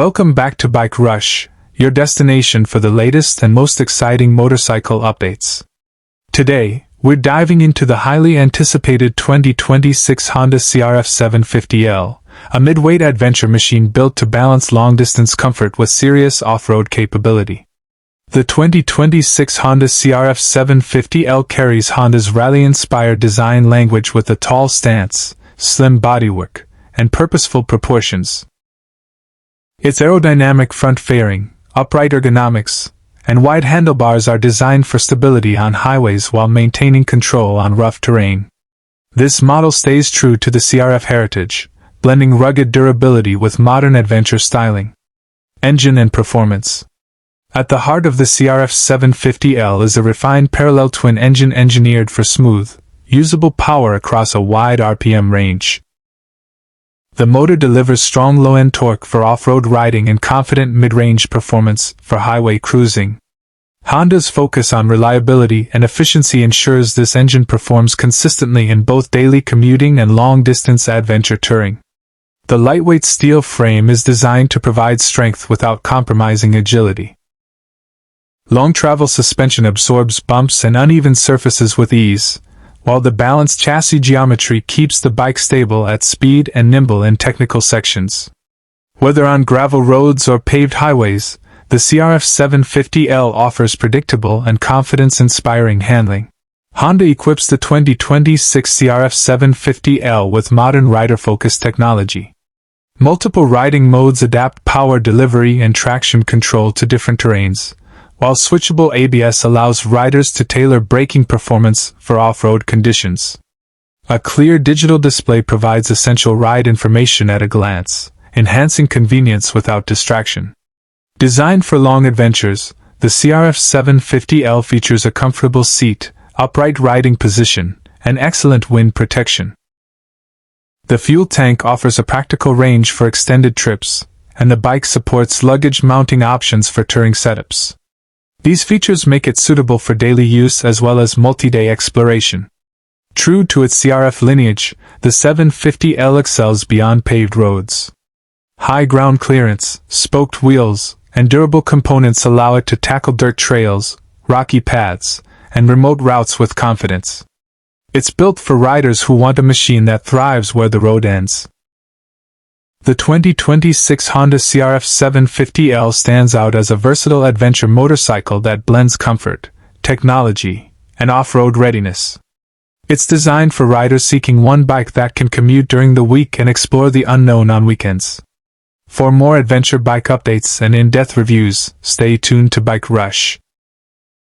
Welcome back to Bike Rush, your destination for the latest and most exciting motorcycle updates. Today, we're diving into the highly anticipated 2026 Honda CRF 750L, a mid-weight adventure machine built to balance long-distance comfort with serious off-road capability. The 2026 Honda CRF 750L carries Honda's rally-inspired design language with a tall stance, slim bodywork, and purposeful proportions. Its aerodynamic front fairing, upright ergonomics, and wide handlebars are designed for stability on highways while maintaining control on rough terrain. This model stays true to the CRF heritage, blending rugged durability with modern adventure styling. Engine and performance. At the heart of the CRF 750L is a refined parallel twin engine engineered for smooth, usable power across a wide RPM range. The motor delivers strong low-end torque for off-road riding and confident mid-range performance for highway cruising. Honda's focus on reliability and efficiency ensures this engine performs consistently in both daily commuting and long-distance adventure touring. The lightweight steel frame is designed to provide strength without compromising agility. Long travel suspension absorbs bumps and uneven surfaces with ease, while the balanced chassis geometry keeps the bike stable at speed and nimble in technical sections. Whether on gravel roads or paved highways, the CRF 750L offers predictable and confidence-inspiring handling. Honda equips the 2026 CRF 750L with modern rider-focused technology. Multiple riding modes adapt power delivery and traction control to different terrains, while switchable ABS allows riders to tailor braking performance for off-road conditions. A clear digital display provides essential ride information at a glance, enhancing convenience without distraction. Designed for long adventures, the CRF 750L features a comfortable seat, upright riding position, and excellent wind protection. The fuel tank offers a practical range for extended trips, and the bike supports luggage mounting options for touring setups. These features make it suitable for daily use as well as multi-day exploration. True to its CRF lineage, the 750L excels beyond paved roads. High ground clearance, spoked wheels, and durable components allow it to tackle dirt trails, rocky paths, and remote routes with confidence. It's built for riders who want a machine that thrives where the road ends. The 2026 Honda CRF 750L stands out as a versatile adventure motorcycle that blends comfort, technology, and off-road readiness. It's designed for riders seeking one bike that can commute during the week and explore the unknown on weekends. For more adventure bike updates and in-depth reviews, stay tuned to Bike Rush.